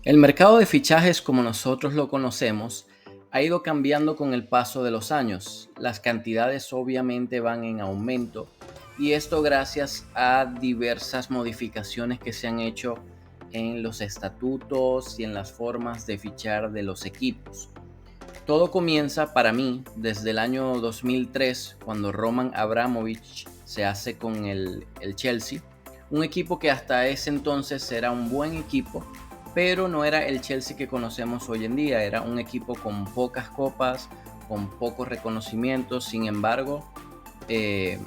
El mercado de fichajes como nosotros lo conocemos ha ido cambiando con el paso de los años. Las cantidades obviamente van en aumento y esto gracias a diversas modificaciones que se han hecho en los estatutos y en las formas de fichar de los equipos. Todo comienza para mí desde el año 2003 cuando Roman Abramovich se hace con el Chelsea, un equipo que hasta ese entonces era un buen equipo, pero no era el Chelsea que conocemos hoy en día, era un equipo con pocas copas, con pocos reconocimientos. Sin embargo, eh,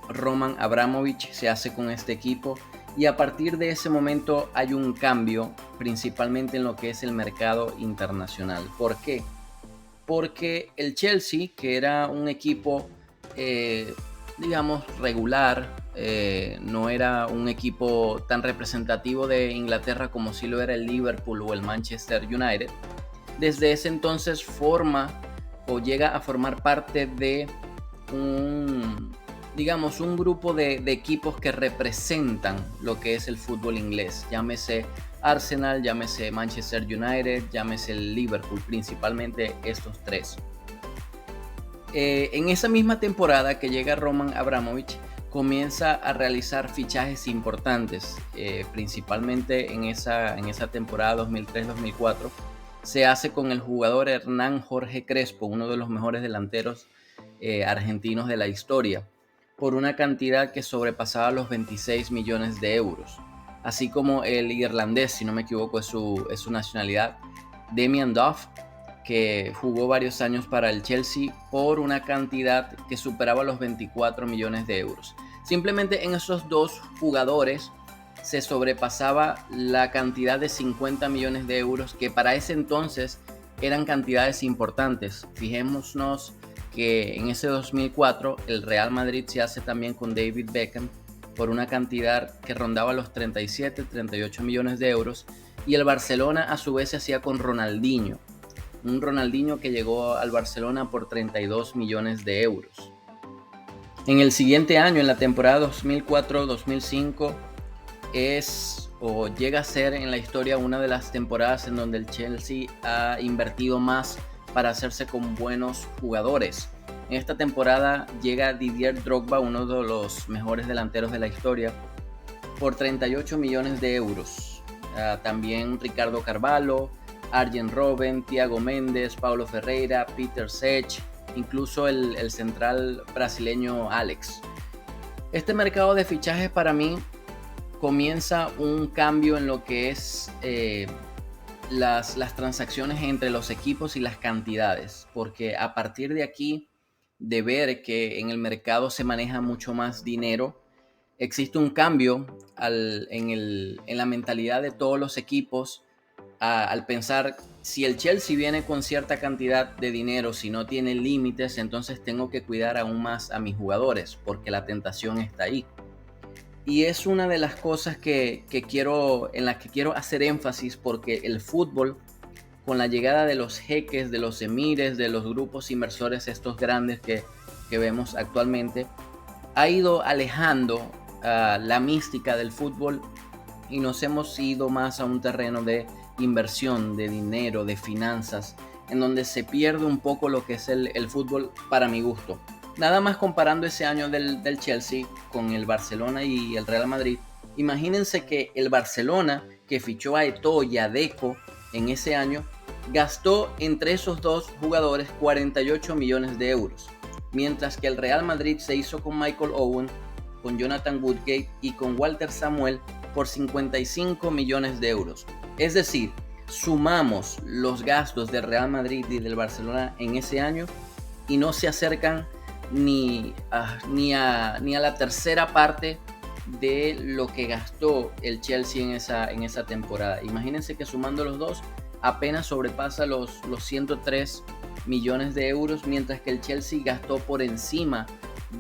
Roman Abramovich se hace con este equipo y a partir de ese momento hay un cambio principalmente en lo que es el mercado internacional. ¿Por qué? Porque el Chelsea, que era un equipo, eh, digamos, regular, no era un equipo tan representativo de Inglaterra como si lo era el Liverpool o el Manchester United, desde ese entonces forma o llega a formar parte de un, digamos, un grupo de equipos que representan lo que es el fútbol inglés, llámese Arsenal, llámese Manchester United, llámese el Liverpool, principalmente estos tres. En esa misma temporada que llega Roman Abramovich, comienza a realizar fichajes importantes, principalmente en esa temporada 2003-2004. Se hace con el jugador Hernán Jorge Crespo, uno de los mejores delanteros argentinos de la historia, por una cantidad que sobrepasaba los 26 millones de euros. Así como el irlandés, si no me equivoco, es su nacionalidad, Damien Duff, que jugó varios años para el Chelsea por una cantidad que superaba los 24 millones de euros. Simplemente en esos dos jugadores se sobrepasaba la cantidad de 50 millones de euros, que para ese entonces eran cantidades importantes. Fijémonos que en ese 2004 el Real Madrid se hace también con David Beckham por una cantidad que rondaba los 37-38 millones de euros, y el Barcelona a su vez se hacía con Ronaldinho, un Ronaldinho que llegó al Barcelona por 32 millones de euros. En el siguiente año, en la temporada 2004-2005, es o llega a ser en la historia una de las temporadas en donde el Chelsea ha invertido más para hacerse con buenos jugadores. En esta temporada llega Didier Drogba, uno de los mejores delanteros de la historia, por 38 millones de euros. También Ricardo Carvalho, Arjen Robben, Thiago Mendes, Paulo Ferreira, Peter Cech, incluso el central brasileño Alex. Este mercado de fichajes para mí comienza un cambio en lo que es las transacciones entre los equipos y las cantidades, porque a partir de aquí, de ver que en el mercado se maneja mucho más dinero, existe un cambio en la mentalidad de todos los equipos al pensar, si el Chelsea viene con cierta cantidad de dinero, si no tiene límites, entonces tengo que cuidar aún más a mis jugadores, porque la tentación está ahí. Y es una de las cosas en las que quiero hacer énfasis, porque el fútbol, con la llegada de los jeques, de los emires, de los grupos inversores, estos grandes que vemos actualmente, ha ido alejando la mística del fútbol y nos hemos ido más a un terreno de inversión, de dinero, de finanzas, en donde se pierde un poco lo que es el fútbol para mi gusto. Nada más comparando ese año del Chelsea con el Barcelona y el Real Madrid, imagínense que el Barcelona, que fichó a Eto'o y a Deco en ese año, gastó entre esos dos jugadores 48 millones de euros, mientras que el Real Madrid se hizo con Michael Owen, con Jonathan Woodgate y con Walter Samuel por 55 millones de euros. Es decir, sumamos los gastos del Real Madrid y del Barcelona en ese año y no se acercan ni a la tercera parte de lo que gastó el Chelsea en esa temporada. Imagínense que sumando los dos apenas sobrepasa los 103 millones de euros, mientras que el Chelsea gastó por encima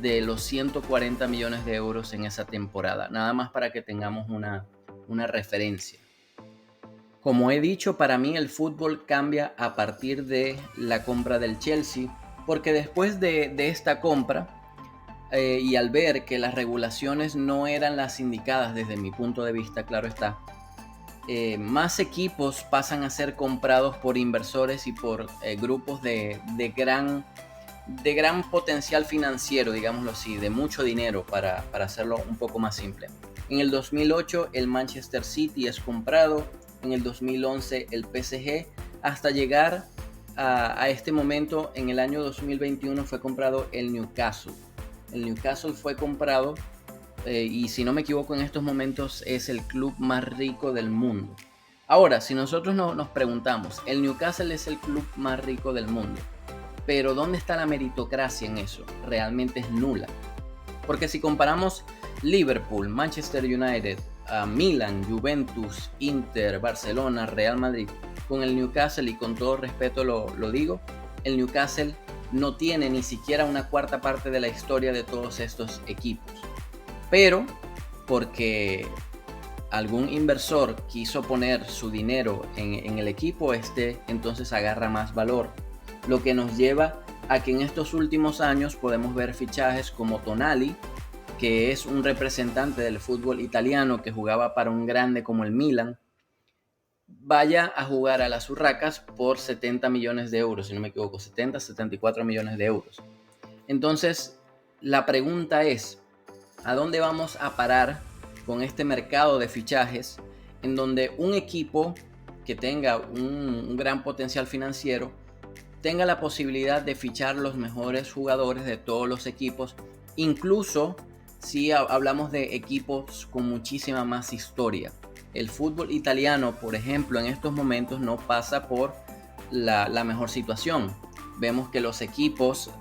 de los 140 millones de euros en esa temporada. Nada más para que tengamos una referencia. Como he dicho, para mí el fútbol cambia a partir de la compra del Chelsea, porque después de esta compra, y al ver que las regulaciones no eran las indicadas desde mi punto de vista, claro está, más equipos pasan a ser comprados por inversores y por grupos de gran potencial financiero, digámoslo así, de mucho dinero para hacerlo un poco más simple. En el 2008 el Manchester City es comprado, en el 2011 el PSG, hasta llegar a este momento. En el año 2021 fue comprado el Newcastle. El Newcastle fue comprado y si no me equivoco en estos momentos es el club más rico del mundo. Ahora, si nosotros nos preguntamos, el Newcastle es el club más rico del mundo, pero ¿dónde está la meritocracia en eso? Realmente es nula. Porque si comparamos Liverpool, Manchester United, Milan, Juventus, Inter, Barcelona, Real Madrid con el Newcastle, y con todo respeto lo digo, el Newcastle no tiene ni siquiera una cuarta parte de la historia de todos estos equipos. Pero porque algún inversor quiso poner su dinero en el equipo, entonces agarra más valor. Lo que nos lleva a que en estos últimos años podemos ver fichajes como Tonali, que es un representante del fútbol italiano que jugaba para un grande como el Milan, vaya a jugar a las Urracas por 70 millones de euros, si no me equivoco, 74 millones de euros. Entonces, la pregunta es, ¿a dónde vamos a parar con este mercado de fichajes en donde un equipo que tenga un gran potencial financiero tenga la posibilidad de fichar los mejores jugadores de todos los equipos, incluso si hablamos de equipos con muchísima más historia? El fútbol italiano, por ejemplo, en estos momentos no pasa por la mejor situación. Vemos que los equipos,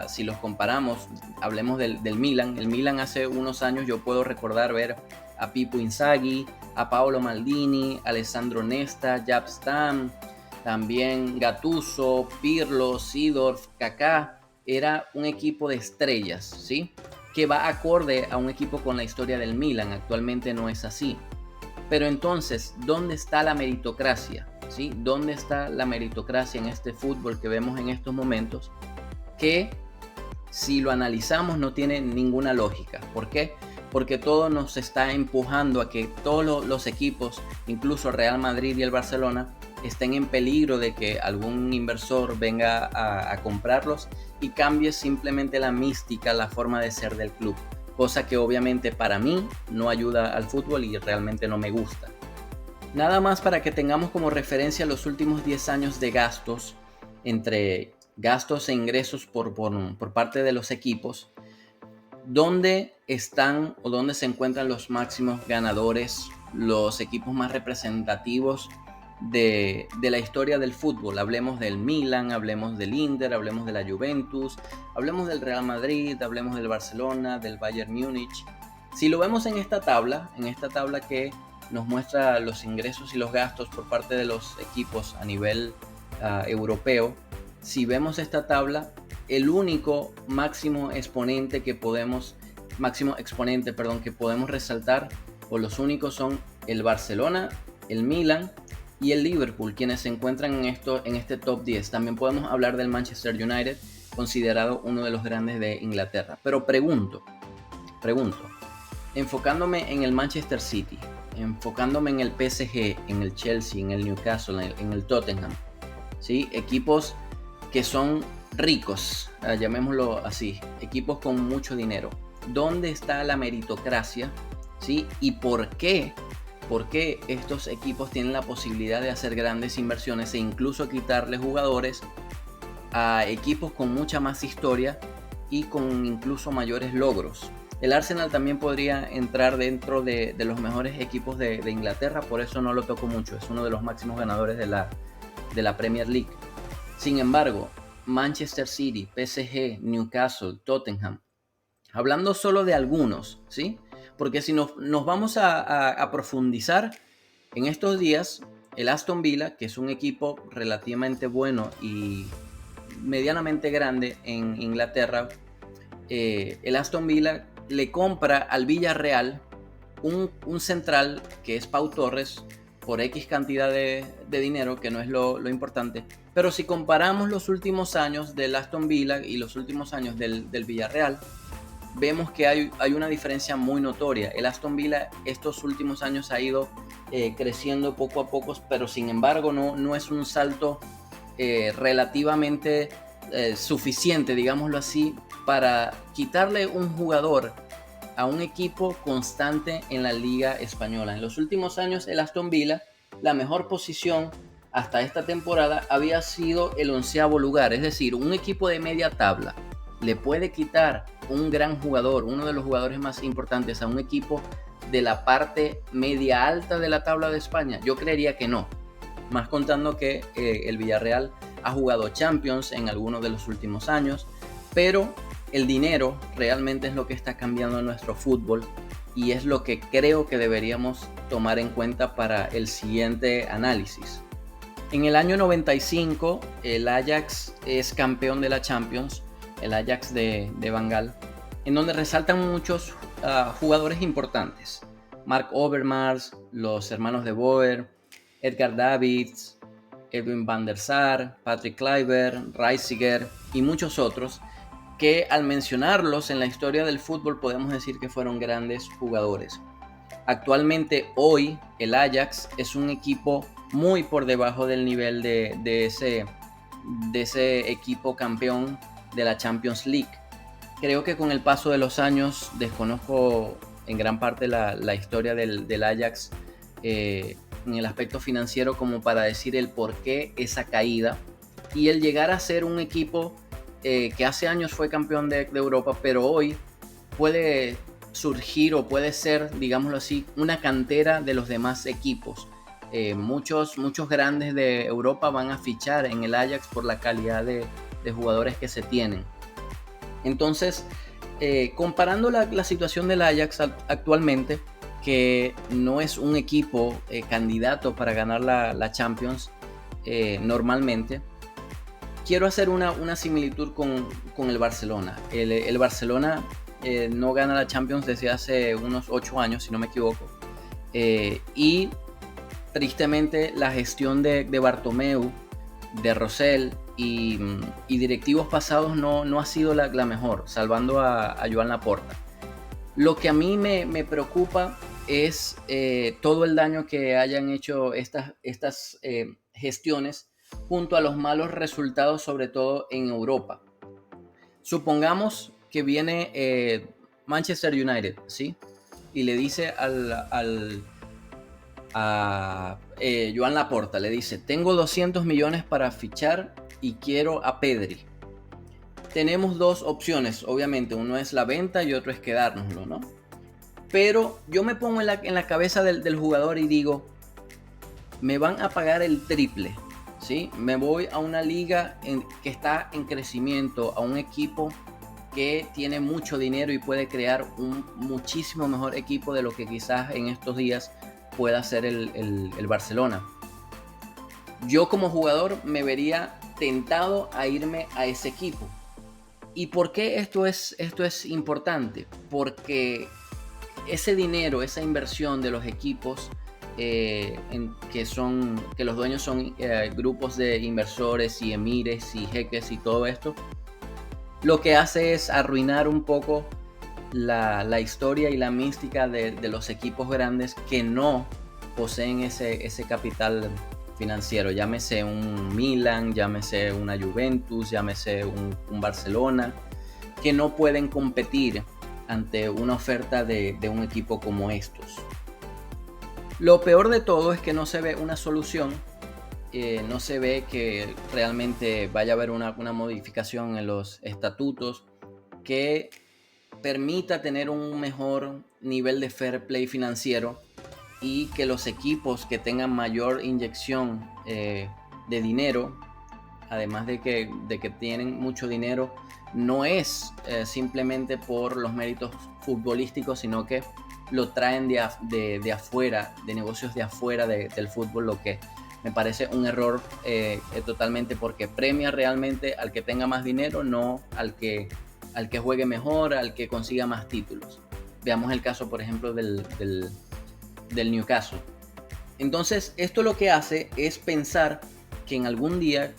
si los comparamos, hablemos del Milan. El Milan hace unos años yo puedo recordar ver a Pippo Inzaghi, a Paolo Maldini, Alessandro Nesta, Jaap Stam, también Gattuso, Pirlo, Seedorf, Kaká. Era un equipo de estrellas, ¿sí? Que va acorde a un equipo con la historia del Milan. Actualmente no es así. Pero entonces, ¿dónde está la meritocracia? ¿Sí? ¿Dónde está la meritocracia en este fútbol que vemos en estos momentos? Que si lo analizamos no tiene ninguna lógica. ¿Por qué? Porque todo nos está empujando a que todos los equipos, incluso Real Madrid y el Barcelona, estén en peligro de que algún inversor venga a comprarlos y cambie simplemente la mística, la forma de ser del club. Cosa que obviamente para mí no ayuda al fútbol y realmente no me gusta. Nada más para que tengamos como referencia los últimos 10 años de gastos, entre gastos e ingresos por parte de los equipos, dónde están o dónde se encuentran los máximos ganadores, los equipos más representativos de la historia del fútbol. Hablemos del Milan, hablemos del Inter, hablemos de la Juventus, hablemos del Real Madrid, hablemos del Barcelona, del Bayern Múnich. Si lo vemos en esta tabla que nos muestra los ingresos y los gastos por parte de los equipos a nivel europeo, si vemos esta tabla, el único máximo exponente que podemos resaltar, o los únicos, son el Barcelona, el Milan y el Liverpool, quienes se encuentran en este top 10. También podemos hablar del Manchester United, considerado uno de los grandes de Inglaterra. Pero pregunto, enfocándome en el Manchester City, enfocándome en el PSG, en el Chelsea, en el Newcastle, en el Tottenham, ¿sí? Equipos que son ricos, llamémoslo así, equipos con mucho dinero. ¿Dónde está la meritocracia? ¿Sí? ¿Y por qué estos equipos tienen la posibilidad de hacer grandes inversiones e incluso quitarle jugadores a equipos con mucha más historia y con incluso mayores logros? El Arsenal también podría entrar dentro de los mejores equipos de Inglaterra, por eso no lo toco mucho, es uno de los máximos ganadores de la Premier League. Sin embargo, Manchester City, PSG, Newcastle, Tottenham, hablando solo de algunos, ¿sí? Porque si nos vamos a profundizar, en estos días, el Aston Villa, que es un equipo relativamente bueno y medianamente grande en Inglaterra, el Aston Villa le compra al Villarreal un central que es Pau Torres por X cantidad de dinero, que no es lo importante. Pero si comparamos los últimos años del Aston Villa y los últimos años del Villarreal, vemos que hay una diferencia muy notoria. El Aston Villa estos últimos años ha ido creciendo poco a poco, pero sin embargo no es un salto relativamente suficiente, digámoslo así, para quitarle un jugador a un equipo constante en la Liga Española. En los últimos años el Aston Villa, la mejor posición hasta esta temporada había sido el 11º lugar, es decir, un equipo de media tabla le puede quitar un gran jugador, uno de los jugadores más importantes a un equipo de la parte media alta de la tabla de España. Yo creería que no, más contando que el Villarreal ha jugado Champions en algunos de los últimos años, pero el dinero realmente es lo que está cambiando nuestro fútbol y es lo que creo que deberíamos tomar en cuenta para el siguiente análisis. En el año 95 el Ajax es campeón de la Champions, el Ajax de Van Gaal, en donde resaltan muchos jugadores importantes. Mark Overmars, los hermanos de Boer, Edgar Davids, Edwin van der Sar, Patrick Kluivert, Reisiger y muchos otros que al mencionarlos en la historia del fútbol podemos decir que fueron grandes jugadores. Actualmente hoy el Ajax es un equipo muy por debajo del nivel de ese equipo campeón de la Champions League. Creo que con el paso de los años, desconozco en gran parte la historia del Ajax en el aspecto financiero como para decir el por qué esa caída y el llegar a ser un equipo que hace años fue campeón de Europa, pero hoy puede surgir o puede ser, digámoslo así, una cantera de los demás equipos. Muchos grandes de Europa van a fichar en el Ajax por la calidad de jugadores que se tienen. Entonces, comparando la situación del Ajax actualmente, que no es un equipo candidato para ganar la Champions normalmente, quiero hacer una similitud con el Barcelona. El Barcelona no gana la Champions desde hace unos 8 años, si no me equivoco. Y tristemente la gestión de Bartomeu, de Rosell y directivos pasados no ha sido la mejor, salvando a Joan Laporta. Lo que a mí me preocupa es todo el daño que hayan hecho estas gestiones junto a los malos resultados, sobre todo en Europa. Supongamos que viene Manchester United, ¿sí? Y le dice a Joan Laporta, le dice, tengo 200 millones para fichar y quiero a Pedri. Tenemos dos opciones, obviamente, uno es la venta y otro es quedárnoslo, ¿no? Pero yo me pongo en la cabeza del jugador y digo, me van a pagar el triple, ¿sí? Me voy a una liga que está en crecimiento, a un equipo que tiene mucho dinero y puede crear un muchísimo mejor equipo de lo que quizás en estos días pueda ser el Barcelona. Yo como jugador me vería tentado a irme a ese equipo. ¿Y por qué esto es importante? Porque ese dinero, esa inversión de los equipos que los dueños son grupos de inversores y emires y jeques y todo esto, lo que hace es arruinar un poco la historia y la mística de los equipos grandes que no poseen ese capital financiero, llámese un Milan, llámese una Juventus, llámese un Barcelona, que no pueden competir ante una oferta de un equipo como estos. Lo peor de todo es que no se ve una solución, no se ve que realmente vaya a haber una modificación en los estatutos que permita tener un mejor nivel de fair play financiero y que los equipos que tengan mayor inyección de dinero, además de que tienen mucho dinero, no es simplemente por los méritos futbolísticos, sino que lo traen de afuera, de negocios de afuera del fútbol, lo que me parece un error totalmente, porque premia realmente al que tenga más dinero, no al que juegue mejor, al que consiga más títulos. Veamos el caso, por ejemplo, del Newcastle. Entonces, esto lo que hace es pensar que en algún día,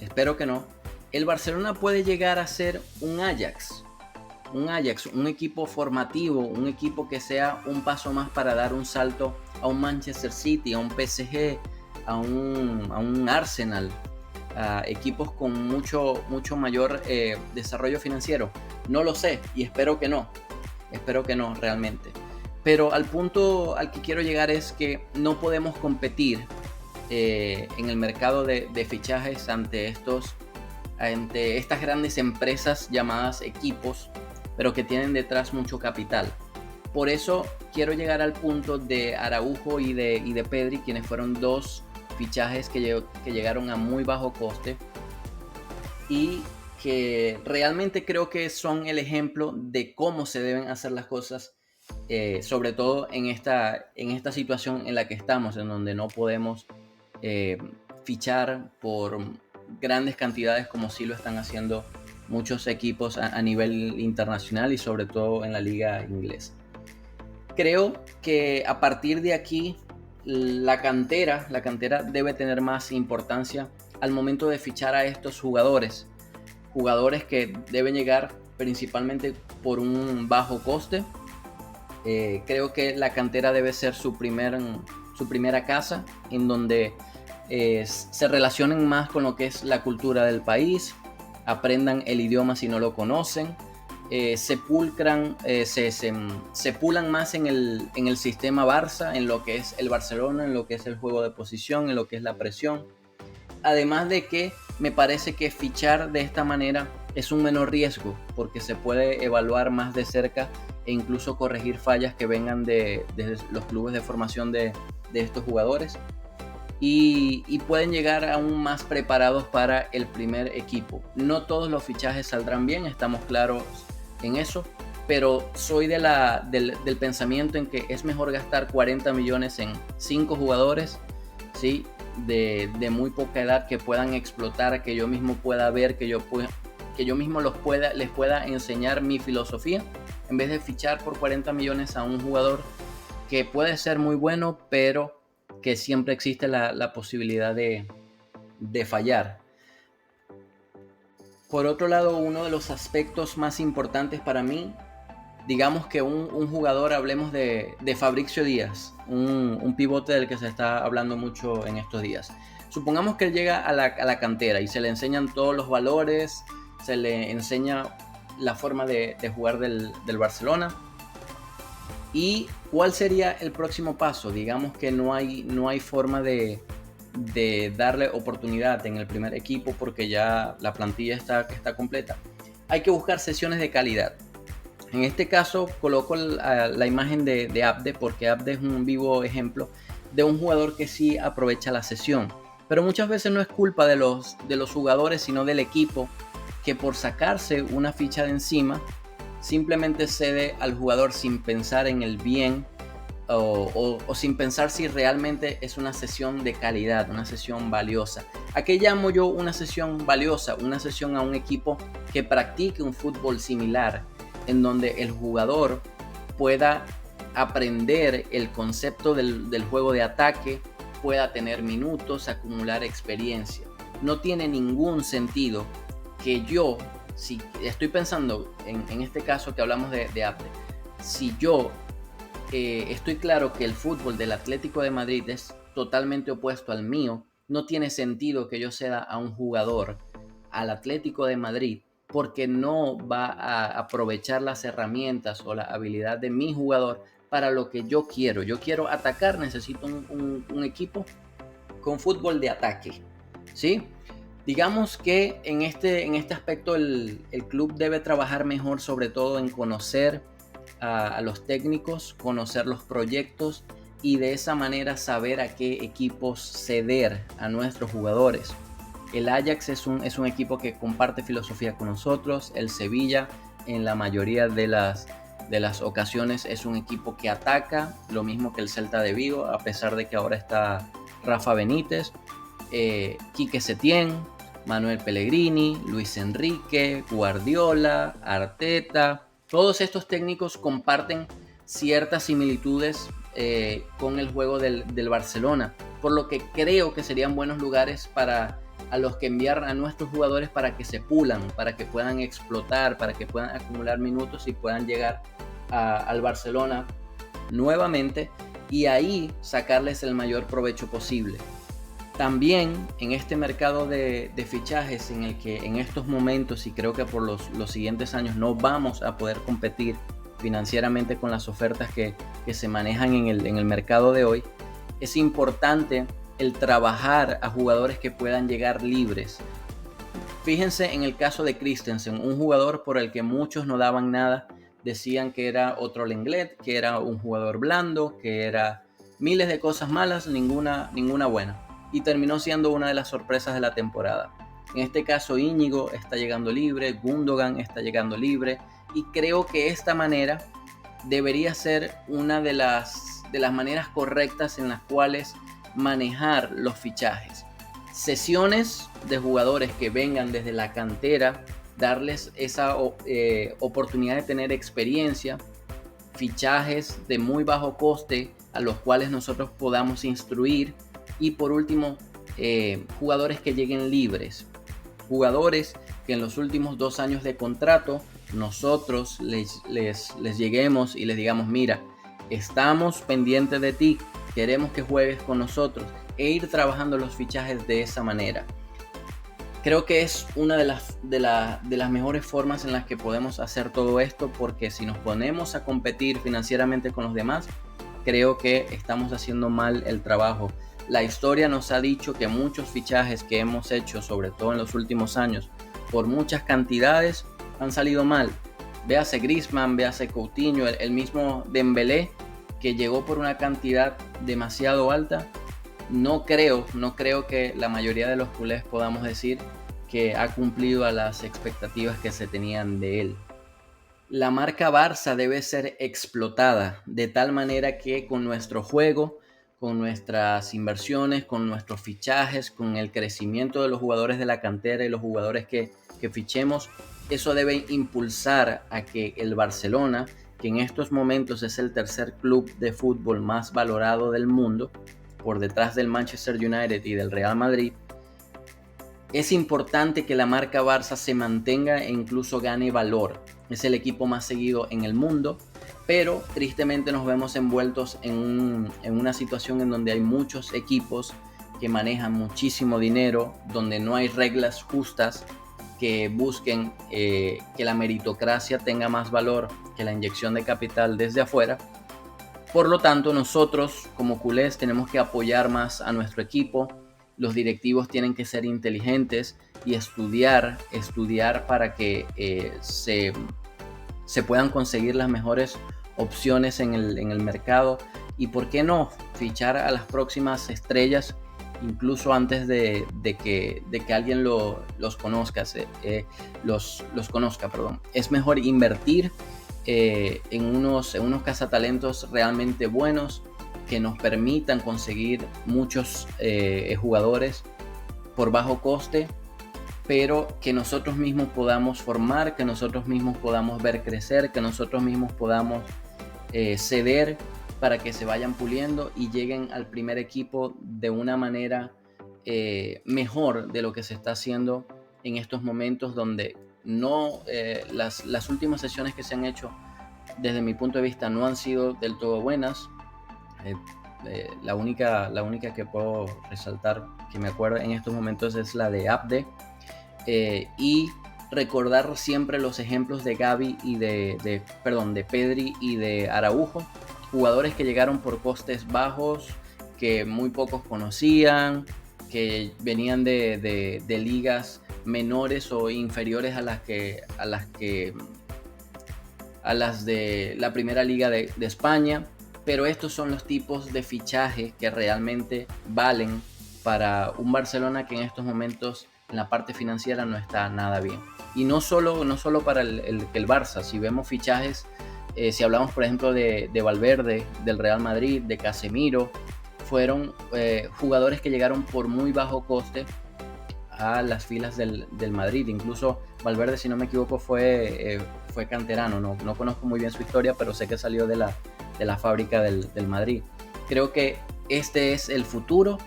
espero que no, el Barcelona puede llegar a ser un Ajax, un equipo formativo, un equipo que sea un paso más para dar un salto a un Manchester City, a un PSG, a un Arsenal, a equipos con mucho mayor desarrollo financiero? No lo sé y espero que no realmente. Pero al punto al que quiero llegar es que no podemos competir en el mercado de fichajes ante estas grandes empresas llamadas equipos, pero que tienen detrás mucho capital. Por eso quiero llegar al punto de Araujo y de Pedri, quienes fueron dos fichajes que llegaron a muy bajo coste y que realmente creo que son el ejemplo de cómo se deben hacer las cosas, sobre todo en esta situación en la que estamos, en donde no podemos fichar por grandes cantidades como sí lo están haciendo muchos equipos a nivel internacional y sobre todo en la liga inglesa. Creo que a partir de aquí la cantera debe tener más importancia al momento de fichar a estos jugadores que deben llegar principalmente por un bajo coste. Creo que la cantera debe ser su primera casa, en donde se relacionen más con lo que es la cultura del país, aprendan el idioma si no lo conocen, se pulan más en el sistema Barça, en lo que es el Barcelona, en lo que es el juego de posición, en lo que es la presión. Además de que me parece que fichar de esta manera es un menor riesgo, porque se puede evaluar más de cerca e incluso corregir fallas que vengan desde los clubes de formación de estos jugadores, y pueden llegar aún más preparados para el primer equipo. No todos los fichajes saldrán bien, estamos claros en eso, pero soy del pensamiento en que es mejor gastar 40 millones en 5 jugadores, ¿sí? de muy poca edad, que puedan explotar, que yo mismo pueda ver, que yo mismo les pueda enseñar mi filosofía, en vez de fichar por 40 millones a un jugador que puede ser muy bueno, pero que siempre existe la posibilidad de fallar. Por otro lado, uno de los aspectos más importantes para mí, digamos que un jugador, hablemos de Fabrizio Díaz, un pivote del que se está hablando mucho en estos días. Supongamos que él llega a la cantera y se le enseñan todos los valores, se le enseña la forma de jugar del Barcelona. ¿Y cuál sería el próximo paso? Digamos que no hay forma de darle oportunidad en el primer equipo porque ya la plantilla está completa. Hay que buscar sesiones de calidad. En este caso coloco la imagen de Abde, porque Abde es un vivo ejemplo de un jugador que sí aprovecha la sesión. Pero muchas veces no es culpa de los jugadores, sino del equipo, que por sacarse una ficha de encima simplemente cede al jugador sin pensar en el bien o sin pensar si realmente es una sesión de calidad, una sesión valiosa. ¿A qué llamo yo una sesión valiosa? Una sesión a un equipo que practique un fútbol similar, en donde el jugador pueda aprender el concepto del juego de ataque, pueda tener minutos, acumular experiencia. No tiene ningún sentido que yo, si estoy pensando en este caso que hablamos de Abde, si yo estoy claro que el fútbol del Atlético de Madrid es totalmente opuesto al mío, no tiene sentido que yo ceda a un jugador al Atlético de Madrid, porque no va a aprovechar las herramientas o la habilidad de mi jugador para lo que yo quiero. Yo quiero atacar, necesito un equipo con fútbol de ataque, ¿sí? Digamos que en este aspecto el club debe trabajar mejor, sobre todo en conocer a los técnicos, conocer los proyectos y de esa manera saber a qué equipos ceder a nuestros jugadores. El Ajax es un equipo que comparte filosofía con nosotros. El Sevilla, en la mayoría de las ocasiones, es un equipo que ataca, lo mismo que el Celta de Vigo, a pesar de que ahora está Rafa Benítez, Quique Setién, Manuel Pellegrini, Luis Enrique, Guardiola, Arteta. Todos estos técnicos comparten ciertas similitudes con el juego del Barcelona, por lo que creo que serían buenos lugares a los que enviar a nuestros jugadores para que se pulan, para que puedan explotar, para que puedan acumular minutos y puedan llegar al Barcelona nuevamente y ahí sacarles el mayor provecho posible. También en este mercado de fichajes en el que en estos momentos, y creo que por los siguientes años, no vamos a poder competir financieramente con las ofertas que se manejan en el mercado de hoy, es importante el trabajar a jugadores que puedan llegar libres. Fíjense en el caso de Christensen, un jugador por el que muchos no daban nada, decían que era otro Lenglet, que era un jugador blando, que era miles de cosas malas, ninguna buena. Y terminó siendo una de las sorpresas de la temporada. En este caso Íñigo está llegando libre, Gundogan está llegando libre, y creo que esta manera debería ser una de las maneras correctas en las cuales manejar los fichajes. Sesiones de jugadores que vengan desde la cantera, darles esa oportunidad de tener experiencia, fichajes de muy bajo coste a los cuales nosotros podamos instruir, y por último, jugadores que lleguen libres, jugadores que en los últimos 2 años de contrato nosotros les lleguemos y les digamos: mira, estamos pendientes de ti, queremos que juegues con nosotros, e ir trabajando los fichajes de esa manera. Creo que es una de las mejores formas en las que podemos hacer todo esto, porque si nos ponemos a competir financieramente con los demás, creo que estamos haciendo mal el trabajo. La historia nos ha dicho que muchos fichajes que hemos hecho, sobre todo en los últimos años, por muchas cantidades, han salido mal. Véase Griezmann, véase Coutinho, el mismo Dembélé, que llegó por una cantidad demasiado alta. No creo que la mayoría de los culés podamos decir que ha cumplido a las expectativas que se tenían de él. La marca Barça debe ser explotada de tal manera que con nuestro juego, con nuestras inversiones, con nuestros fichajes, con el crecimiento de los jugadores de la cantera y los jugadores que fichemos, eso debe impulsar a que el Barcelona, que en estos momentos es el tercer club de fútbol más valorado del mundo, por detrás del Manchester United y del Real Madrid, es importante que la marca Barça se mantenga e incluso gane valor. Es el equipo más seguido en el mundo, pero tristemente nos vemos envueltos en una situación en donde hay muchos equipos que manejan muchísimo dinero, donde no hay reglas justas que busquen que la meritocracia tenga más valor que la inyección de capital desde afuera. Por lo tanto, nosotros como culés tenemos que apoyar más a nuestro equipo. Los directivos tienen que ser inteligentes y estudiar para que se puedan conseguir las mejores opciones en el mercado, y por qué no fichar a las próximas estrellas incluso antes de que alguien los conozca. Es mejor invertir en unos cazatalentos realmente buenos que nos permitan conseguir muchos jugadores por bajo coste, pero que nosotros mismos podamos formar, que nosotros mismos podamos ver crecer, que nosotros mismos podamos ceder para que se vayan puliendo y lleguen al primer equipo de una manera mejor de lo que se está haciendo en estos momentos, donde no las últimas sesiones que se han hecho desde mi punto de vista no han sido del todo buenas. La única que puedo resaltar que me acuerdo en estos momentos es la de Abde, y recordar siempre los ejemplos de Gavi y de Pedri y de Araujo, jugadores que llegaron por costes bajos, que muy pocos conocían, que venían de ligas menores o inferiores a las de la primera liga de España. Pero estos son los tipos de fichajes que realmente valen para un Barcelona que en estos momentos en la parte financiera no está nada bien. Y no solo para el Barça. Si vemos fichajes, si hablamos por ejemplo de Valverde, del Real Madrid, de Casemiro, fueron jugadores que llegaron por muy bajo coste a las filas del Madrid. Incluso Valverde, si no me equivoco, fue canterano. No conozco muy bien su historia, pero sé que salió de la fábrica del Madrid. Creo que este es el futuro.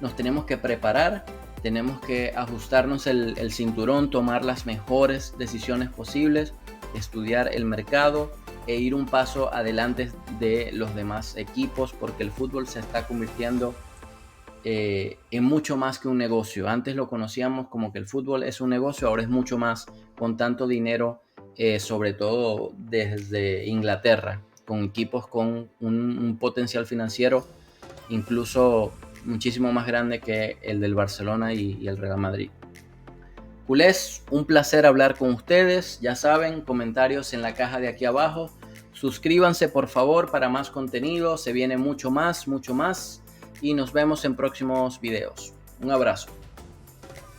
Nos tenemos que preparar, tenemos que ajustarnos el cinturón, tomar las mejores decisiones posibles, estudiar el mercado, e ir un paso adelante de los demás equipos, porque el fútbol se está convirtiendo en mucho más que un negocio. Antes lo conocíamos como que el fútbol es un negocio, ahora es mucho más, con tanto dinero, sobre todo desde Inglaterra, con equipos con un potencial financiero incluso muchísimo más grande que el del Barcelona y el Real Madrid. Culés, un placer hablar con ustedes. Ya saben, comentarios en la caja de aquí abajo. Suscríbanse por favor para más contenido. Se viene mucho más. Y nos vemos en próximos videos. Un abrazo.